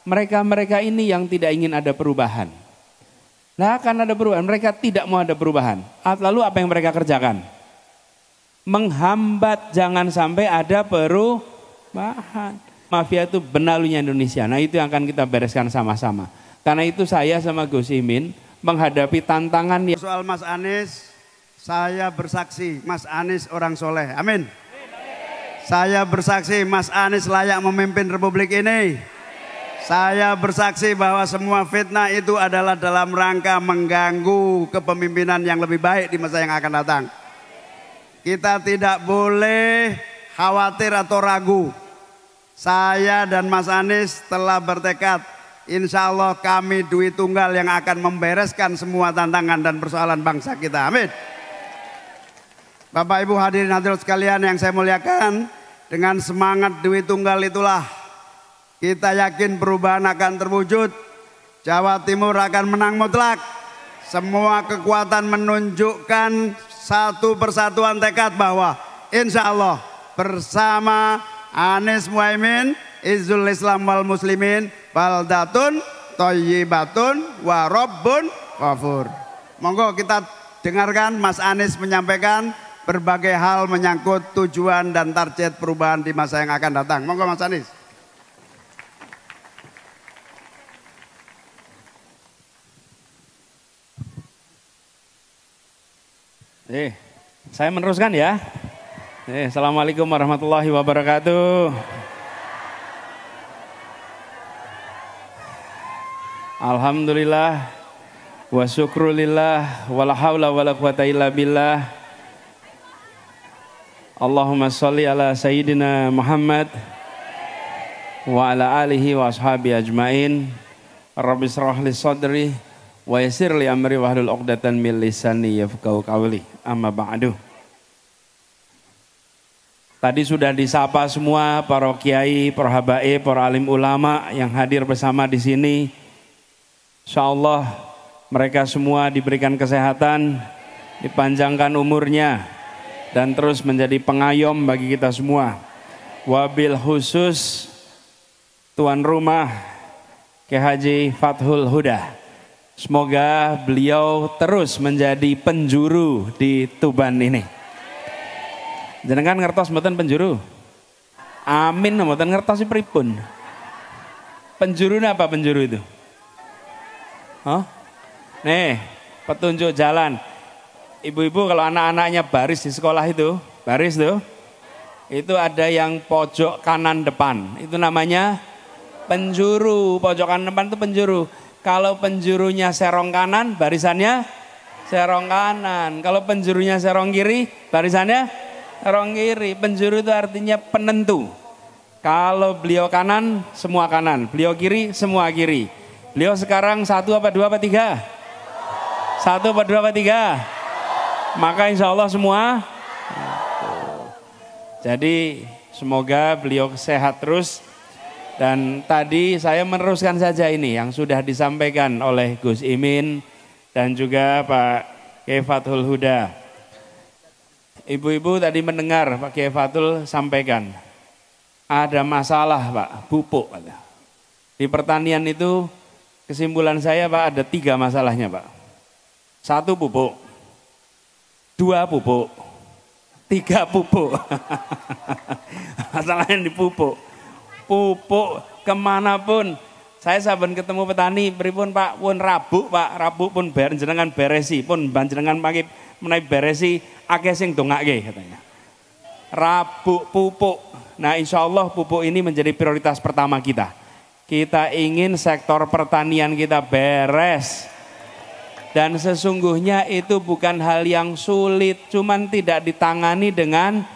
Mereka-mereka ini yang tidak ingin ada perubahan. Nah, akan ada perubahan, mereka tidak mau ada perubahan. Lalu apa yang mereka kerjakan? Menghambat jangan sampai ada perubahan. Mafia itu benalunya Indonesia. Nah, itu yang akan kita bereskan sama-sama. Karena itu saya sama Gus Imin menghadapi tantangan yang... Soal Mas Anies, saya bersaksi Mas Anies orang soleh. Amin. Saya bersaksi Mas Anies layak memimpin Republik ini. Saya bersaksi bahwa semua fitnah itu adalah dalam rangka mengganggu kepemimpinan yang lebih baik di masa yang akan datang. Kita tidak boleh khawatir atau ragu. Saya dan Mas Anies telah bertekad, insya Allah kami Dwi Tunggal yang akan membereskan semua tantangan dan persoalan bangsa kita. Amin. Bapak Ibu hadirin hadirat sekalian yang saya muliakan, dengan semangat Dwi Tunggal itulah kita yakin perubahan akan terwujud. Jawa Timur akan menang mutlak. Semua kekuatan menunjukkan satu persatuan tekad bahwa insya Allah bersama Anies Muhaimin, Izzul Islam wal Muslimin, baldatun thayyibatun wa rabbun ghafur. Monggo kita dengarkan Mas Anies menyampaikan berbagai hal menyangkut tujuan dan target perubahan di masa yang akan datang. Monggo Mas Anies. Saya meneruskan ya. Assalamualaikum warahmatullahi wabarakatuh. Alhamdulillah wa syukrulillah wala haula wala quwata illa billah. Allahumma sholli ala sayyidina Muhammad wa ala alihi wa ashabi ajmain. Rabbi shrah li sadri wa yassir li amri wahlul 'uqdatam min lisani yafqahu qawli. Amma ba'du. Tadi sudah disapa semua para kiai, para habaib, para alim ulama yang hadir bersama di sini. Insyaallah mereka semua diberikan kesehatan, dipanjangkan umurnya dan terus menjadi pengayom bagi kita semua. Wabil khusus tuan rumah Kyai Haji Fathul Huda. Semoga beliau terus menjadi penjuru di Tuban ini. Jenengan ngertos mboten penjuru? Amin mboten ngertos pripun. Penjuru apa penjuru itu? Hah? Nih, petunjuk jalan. Ibu-ibu kalau anak-anaknya baris di sekolah itu, baris tuh. Itu ada yang pojok kanan depan. Itu namanya penjuru. Pojok kanan depan itu penjuru. Kalau penjurunya serong kanan, barisannya serong kanan. Kalau penjurunya serong kiri, barisannya serong kiri. Penjuru itu artinya penentu. Kalau beliau kanan, semua kanan. Beliau kiri, semua kiri. Beliau sekarang 1 apa 2 apa 3? 1 apa 2 apa 3? Maka insya Allah semua. Jadi semoga beliau sehat terus. Dan tadi saya meneruskan saja ini yang sudah disampaikan oleh Gus Imin dan juga Pak Kyai Fathul Huda. Ibu-ibu tadi mendengar Pak Kyai Fathul sampaikan, ada masalah Pak, pupuk. Di pertanian itu kesimpulan saya Pak ada 3 masalahnya Pak. 1 pupuk, 2 pupuk, 3 pupuk. Masalahnya di pupuk. Pupuk kemanapun saya saben ketemu petani pripun Pak pun rabuk Pak rabuk pun jenengan beresi pun jenengan pakai menaik beresi akeh sing dongake katanya rabuk pupuk. Nah insya Allah pupuk ini menjadi prioritas pertama kita. Kita ingin sektor pertanian kita beres dan sesungguhnya itu bukan hal yang sulit, cuman tidak ditangani dengan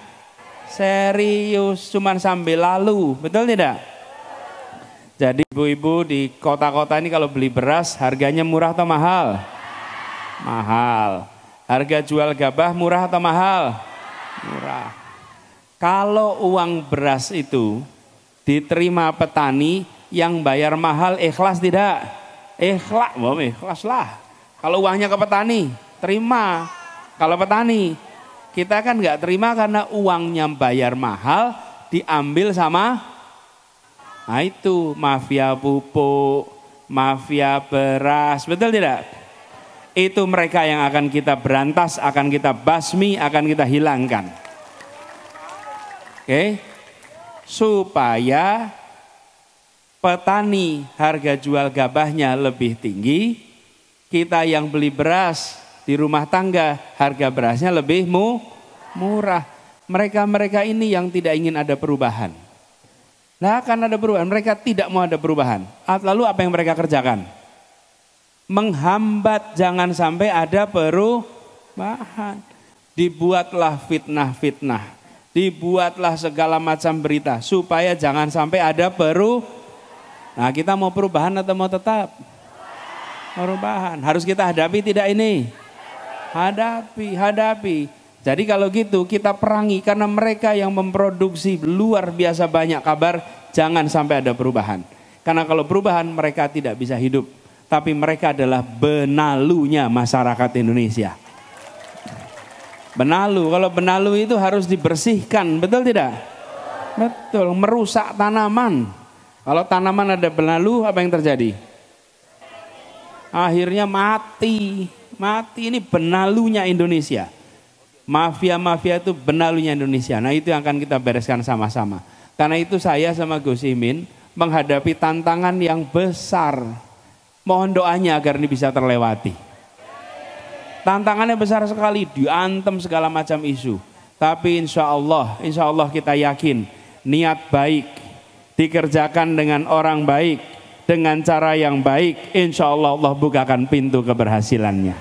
serius, cuman sambil lalu, betul tidak? Jadi ibu-ibu di kota-kota ini kalau beli beras harganya murah atau mahal? Mahal. Harga jual gabah murah atau mahal? Murah. Kalau uang beras itu diterima petani yang bayar mahal ikhlas tidak? Ikhlas, ikhlas lah. Kalau uangnya ke petani, terima. Kalau petani kita kan nggak terima karena uangnya bayar mahal diambil sama Nah itu mafia pupuk, mafia beras, betul tidak? Itu mereka yang akan kita berantas, akan kita basmi, akan kita hilangkan. Oke, supaya petani harga jual gabahnya lebih tinggi, kita yang beli beras di rumah tangga harga berasnya lebih murah. Mereka-mereka ini yang tidak ingin ada perubahan. Nah, akan ada perubahan, mereka tidak mau ada perubahan. Lalu apa yang mereka kerjakan? Menghambat jangan sampai ada perubahan. Dibuatlah fitnah-fitnah, dibuatlah segala macam berita supaya jangan sampai ada Nah, kita mau perubahan atau mau tetap? Perubahan. Harus kita hadapi tidak ini? Hadapi. Jadi kalau gitu kita perangi, karena mereka yang memproduksi luar biasa banyak kabar, jangan sampai ada perubahan. Karena kalau perubahan mereka tidak bisa hidup. Tapi mereka adalah benalunya masyarakat Indonesia. Benalu, kalau benalu itu harus dibersihkan, betul tidak? Betul, merusak tanaman. Kalau tanaman ada benalu, apa yang terjadi? Akhirnya mati. Ini benalunya Indonesia. Mafia-mafia itu benalunya Indonesia. Nah itu yang akan kita bereskan sama-sama. Karena itu saya sama Gus Imin menghadapi tantangan yang besar. Mohon doanya agar ini bisa terlewati. Tantangannya besar sekali, diantem segala macam isu. Tapi insya Allah kita yakin niat baik dikerjakan dengan orang baik, dengan cara yang baik, insya Allah Allah bukakan pintu keberhasilannya.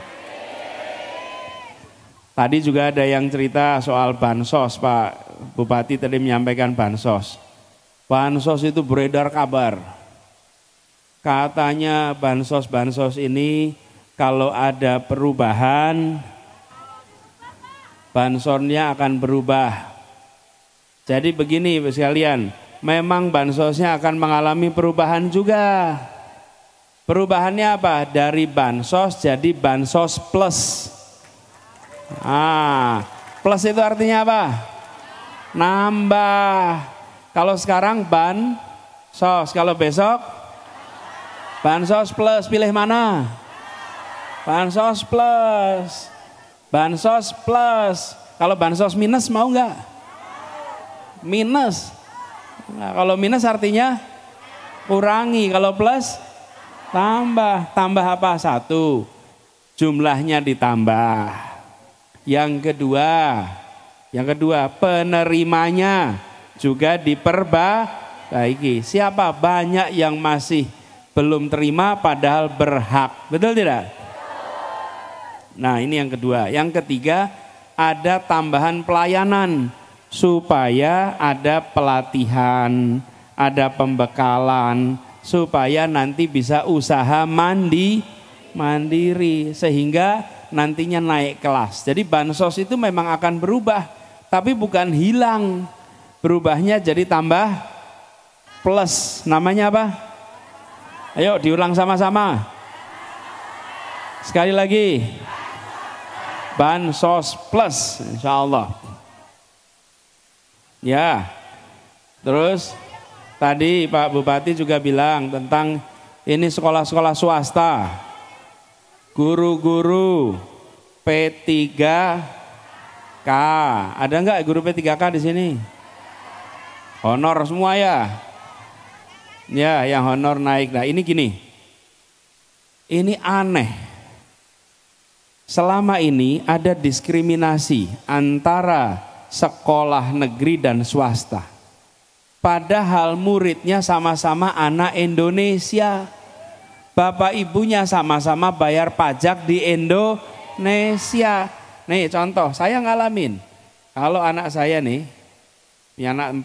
Tadi juga ada yang cerita soal bansos, Pak Bupati tadi menyampaikan bansos. Bansos itu beredar kabar. Katanya bansos ini kalau ada perubahan, bansosnya akan berubah. Jadi begini sekalian, memang bansosnya akan mengalami perubahan juga. Perubahannya apa? Dari bansos jadi bansos plus. Plus itu artinya apa? Nambah. Kalau sekarang bansos, kalau besok bansos plus, pilih mana? Bansos plus. Bansos plus. Kalau bansos minus mau nggak? Minus. Nah, kalau minus artinya kurangi, kalau plus tambah. Tambah apa? Satu, jumlahnya ditambah. Yang kedua penerimanya juga diperbaiki. Siapa? Banyak yang masih belum terima padahal berhak. Betul tidak? Nah ini yang kedua. Yang ketiga ada tambahan pelayanan supaya ada pelatihan, ada pembekalan supaya nanti bisa usaha mandiri sehingga nantinya naik kelas. Jadi bansos itu memang akan berubah, tapi bukan hilang. Berubahnya jadi tambah plus. Namanya apa? Ayo diulang sama-sama. Sekali lagi. Bansos plus, insya Allah. Ya. Terus tadi Pak Bupati juga bilang tentang ini sekolah-sekolah swasta. Guru-guru P3K, ada nggak guru P3K di sini? Honor semua ya? Ya, yang honor naik. Nah ini gini, ini aneh. Selama ini ada diskriminasi antara sekolah negeri dan swasta. Padahal muridnya sama-sama anak Indonesia. Bapak ibunya sama-sama bayar pajak di Indonesia. Nih contoh, saya ngalamin. Kalau anak saya nih, punya anak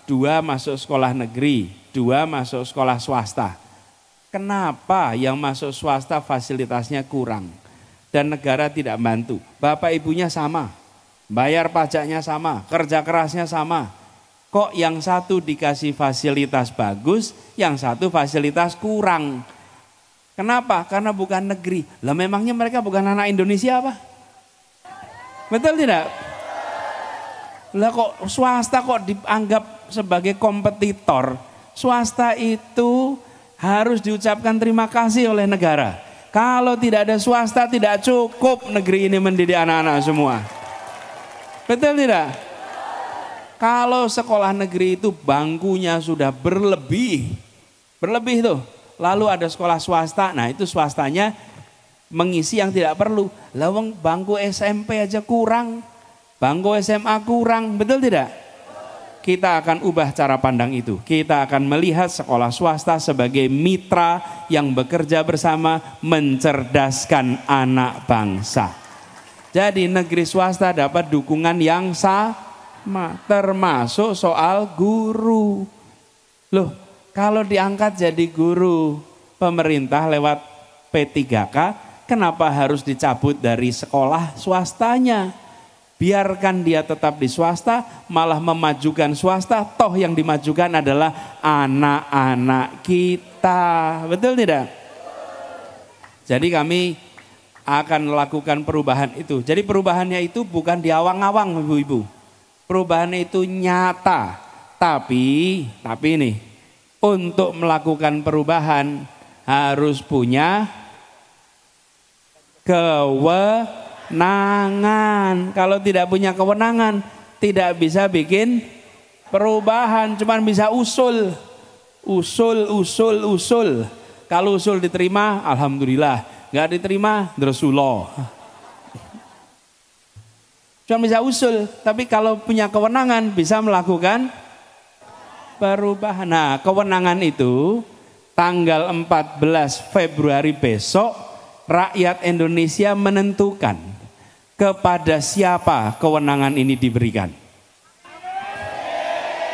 4, 2 masuk sekolah negeri, 2 masuk sekolah swasta. Kenapa yang masuk swasta fasilitasnya kurang? Dan negara tidak bantu. Bapak ibunya sama, bayar pajaknya sama, kerja kerasnya sama. Kok yang satu dikasih fasilitas bagus, yang satu fasilitas kurang? Kenapa? Karena bukan negeri. Lah memangnya mereka bukan anak Indonesia apa? Betul tidak? Lah kok swasta kok dianggap sebagai kompetitor? swasta itu harus diucapkan terima kasih oleh negara. Kalau tidak ada swasta tidak cukup negeri ini mendidik anak-anak semua. Betul tidak? Kalau sekolah negeri itu bangkunya sudah berlebih tuh. Lalu ada sekolah swasta, nah itu swastanya mengisi yang tidak perlu. Lawang bangku SMP aja kurang, bangku SMA kurang, betul tidak? Kita akan ubah cara pandang itu. Kita akan melihat sekolah swasta sebagai mitra yang bekerja bersama mencerdaskan anak bangsa. Jadi negeri swasta dapat dukungan yang sama, termasuk soal guru. Loh, kalau diangkat jadi guru pemerintah lewat P3K, kenapa harus dicabut dari sekolah swastanya? Biarkan dia tetap di swasta, malah memajukan swasta, toh yang dimajukan adalah anak-anak kita. Betul tidak? Jadi kami akan melakukan perubahan itu. Jadi perubahannya itu bukan diawang-awang ibu-ibu. Perubahannya itu nyata. Tapi ini, untuk melakukan perubahan harus punya kewenangan. Kalau tidak punya kewenangan tidak bisa bikin perubahan, cuman bisa usul. Kalau usul diterima alhamdulillah, nggak diterima Rasulullah. Cuma bisa usul, tapi kalau punya kewenangan bisa melakukan perubahan. Nah, kewenangan itu tanggal 14 Februari besok rakyat Indonesia menentukan kepada siapa kewenangan ini diberikan.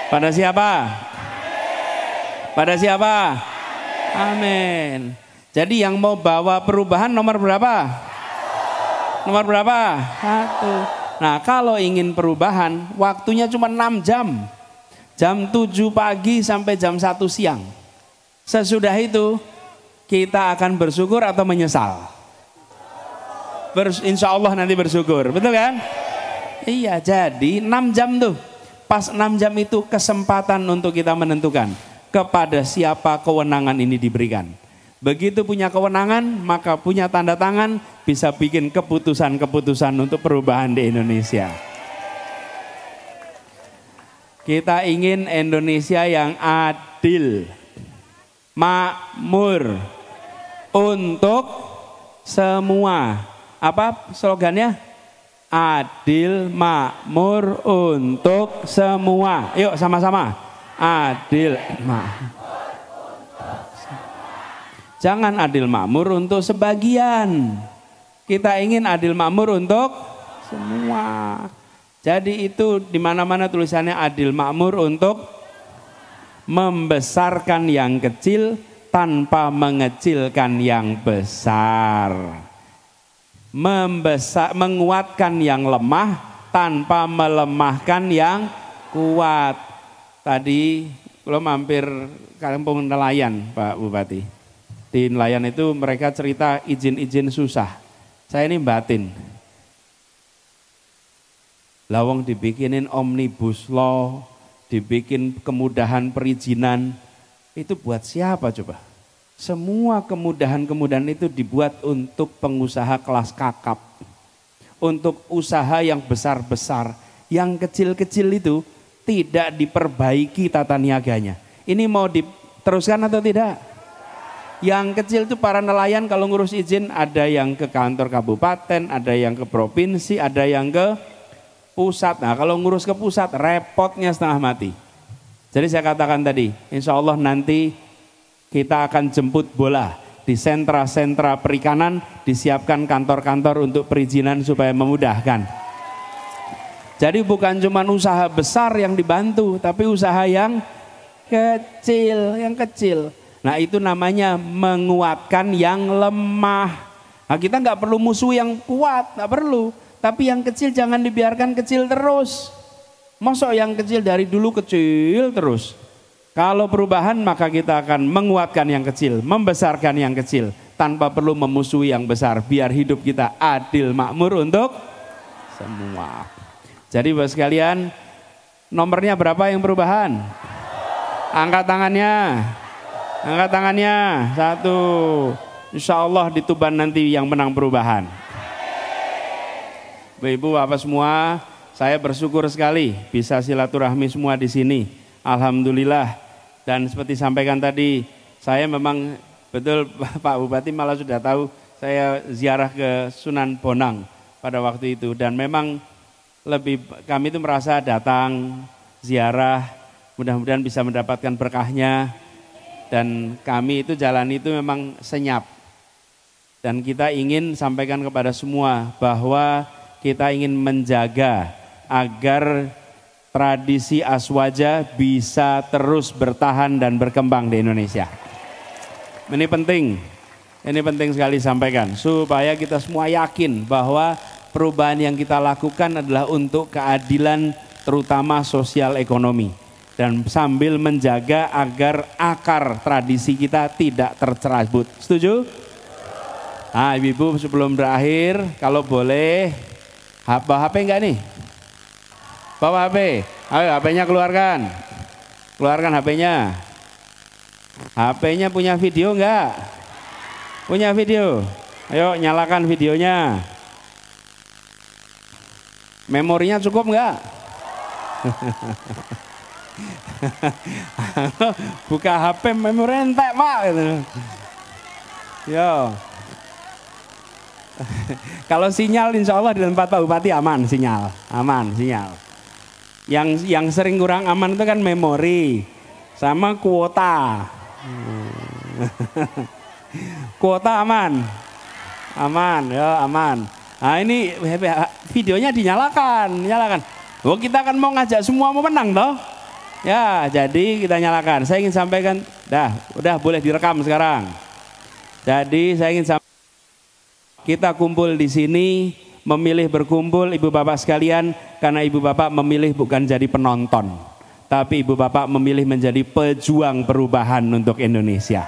Pada siapa? Pada siapa? Amin. Jadi yang mau bawa perubahan nomor berapa? Nomor berapa? 1. Nah, kalau ingin perubahan waktunya cuma 6 jam. Jam 7 pagi sampai jam 1 siang. Sesudah itu kita akan bersyukur atau menyesal? Insya Allah nanti bersyukur, betul kan? Iya, jadi 6 jam tuh. Pas 6 jam itu kesempatan untuk kita menentukan kepada siapa kewenangan ini diberikan. Begitu punya kewenangan, maka punya tanda tangan, bisa bikin keputusan-keputusan untuk perubahan di Indonesia. Kita ingin Indonesia yang adil, makmur, untuk semua. Apa slogannya? Adil, makmur, untuk semua. Yuk sama-sama. Adil, makmur. Jangan adil makmur untuk sebagian. Kita ingin adil makmur untuk semua. Jadi itu di mana-mana tulisannya adil makmur untuk membesarkan yang kecil tanpa mengecilkan yang besar. Menguatkan yang lemah tanpa melemahkan yang kuat. Tadi kalau mampir kampung nelayan Pak Bupati, di nelayan itu mereka cerita izin-izin susah. Saya ini batin, lawang dibikinin omnibus law, dibikin kemudahan perizinan, itu buat siapa coba? Semua kemudahan-kemudahan itu dibuat untuk pengusaha kelas kakap, untuk usaha yang besar-besar. Yang kecil-kecil itu tidak diperbaiki tata niaganya. Ini mau diteruskan atau tidak? Yang kecil itu para nelayan kalau ngurus izin, ada yang ke kantor kabupaten, ada yang ke provinsi, ada yang ke pusat. Nah, kalau ngurus ke pusat repotnya setengah mati. Jadi saya katakan tadi, insya Allah nanti kita akan jemput bola di sentra-sentra perikanan, disiapkan kantor-kantor untuk perizinan supaya memudahkan. Jadi bukan cuma usaha besar yang dibantu, tapi usaha yang kecil. Nah, itu namanya menguatkan yang lemah. Nah, kita nggak perlu musuh yang kuat, nggak perlu. Tapi yang kecil jangan dibiarkan kecil terus. Masa yang kecil dari dulu kecil terus. Kalau perubahan maka kita akan menguatkan yang kecil, membesarkan yang kecil. Tanpa perlu memusuhi yang besar. Biar hidup kita adil makmur untuk semua. Jadi buat sekalian, nomornya berapa yang perubahan? Angkat tangannya. Angkat tangannya. 1. Insya Allah di Tuban nanti yang menang perubahan. Ibu Bapak semua, saya bersyukur sekali bisa silaturahmi semua di sini. Alhamdulillah. Dan seperti sampaikan tadi, saya memang betul Pak Bupati malah sudah tahu saya ziarah ke Sunan Bonang pada waktu itu. Dan memang kami itu merasa datang ziarah, mudah-mudahan bisa mendapatkan berkahnya. Dan kami itu jalan itu memang senyap. Dan kita ingin sampaikan kepada semua bahwa kita ingin menjaga agar tradisi Aswaja bisa terus bertahan dan berkembang di Indonesia. Ini penting sekali sampaikan supaya kita semua yakin bahwa perubahan yang kita lakukan adalah untuk keadilan terutama sosial ekonomi dan sambil menjaga agar akar tradisi kita tidak tercerabut. Setuju? Nah, ibu-ibu sebelum berakhir kalau boleh bawa HP enggak nih? Bawa HP. Ayo HP-nya keluarkan. Keluarkan HP-nya. HP-nya punya video enggak? Punya video. Ayo nyalakan videonya. Memorinya cukup enggak? Buka HP memori entek, Pak. Yo. Kalau sinyal insya Allah di tempat Pak Bupati aman sinyal, aman sinyal. Yang sering kurang aman itu kan memori sama kuota. Kuota aman, ya aman. Nah ini videonya nyalakan. Oh kita kan mau ngajak semua mau menang toh. Ya jadi kita nyalakan. Saya ingin sampaikan, udah boleh direkam sekarang. Jadi saya ingin sampaikan. Kita kumpul di sini, memilih berkumpul Ibu Bapak sekalian, karena Ibu Bapak memilih bukan jadi penonton, tapi Ibu Bapak memilih menjadi pejuang perubahan untuk Indonesia.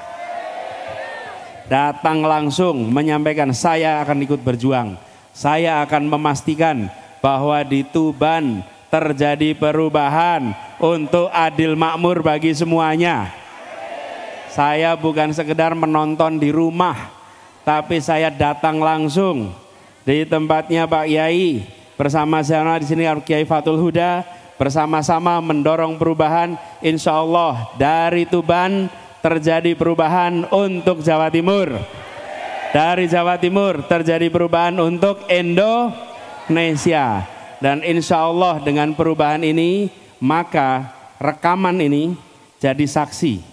Datang langsung menyampaikan saya akan ikut berjuang, saya akan memastikan bahwa di Tuban terjadi perubahan untuk adil makmur bagi semuanya. Saya bukan sekedar menonton di rumah, tapi saya datang langsung di tempatnya Pak Kiai bersama saya di sini Kiai Fathul Huda, bersama-sama mendorong perubahan. Insya Allah dari Tuban terjadi perubahan untuk Jawa Timur, dari Jawa Timur terjadi perubahan untuk Indonesia. Dan insya Allah dengan perubahan ini maka rekaman ini jadi saksi.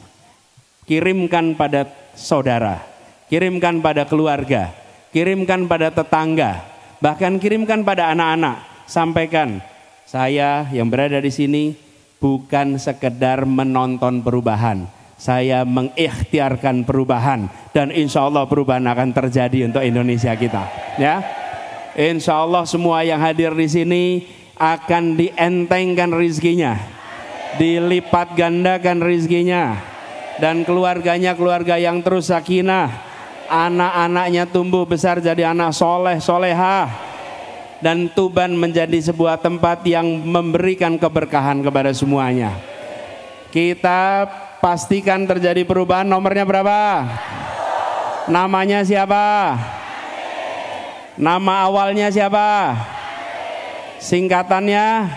Kirimkan pada saudara, kirimkan pada keluarga, kirimkan pada tetangga, bahkan kirimkan pada anak-anak. Sampaikan, saya yang berada di sini bukan sekedar menonton perubahan, saya mengikhtiarkan perubahan, dan insya Allah perubahan akan terjadi untuk Indonesia kita. Ya, insya Allah semua yang hadir di sini akan dientengkan rizkinya, dilipat gandakan rizkinya, dan keluarganya keluarga yang terus sakinah, anak-anaknya tumbuh besar jadi anak soleh solehah, dan Tuban menjadi sebuah tempat yang memberikan keberkahan kepada semuanya. Kita pastikan terjadi perubahan. Nomornya berapa? Namanya siapa? Nama awalnya siapa? Singkatannya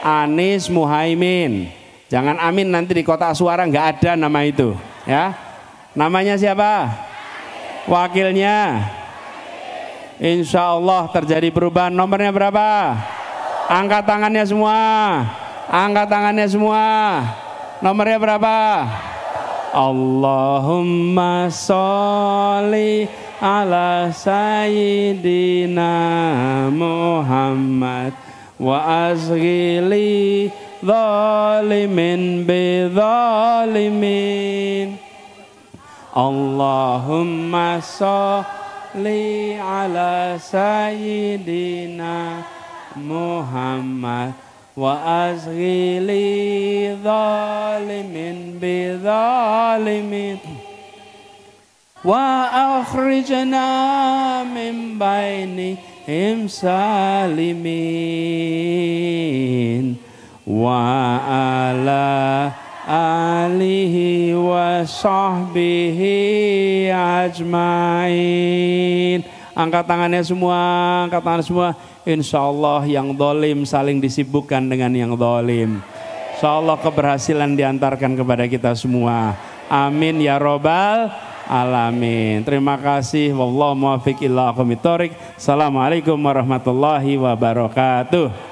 Anies Muhaimin. Jangan amin nanti di kotak suara nggak ada nama itu, ya. Namanya siapa? Wakilnya. Insya Allah terjadi perubahan. Nomornya berapa? Angkat tangannya semua. Angkat tangannya semua. Nomornya berapa? Allahumma sholli ala sayyidina Muhammad wa azghili zalimin bi zalimin. Allahumma sholli ala sayyidina Muhammad wa azghili zalimin bi zalimin wa akhrijna min bainihim salimin wa ala alihi wa sahbihi ajmain. Angkat tangannya semua, angkat tangan semua. Insya Allah yang dolim saling disibukkan dengan yang dolim. Insya Allah keberhasilan diantarkan kepada kita semua. Amin ya robbal alamin. Terima kasih. Wallahu muwaffiq ila aqwamit thoriq. Assalamualaikum warahmatullahi wabarakatuh.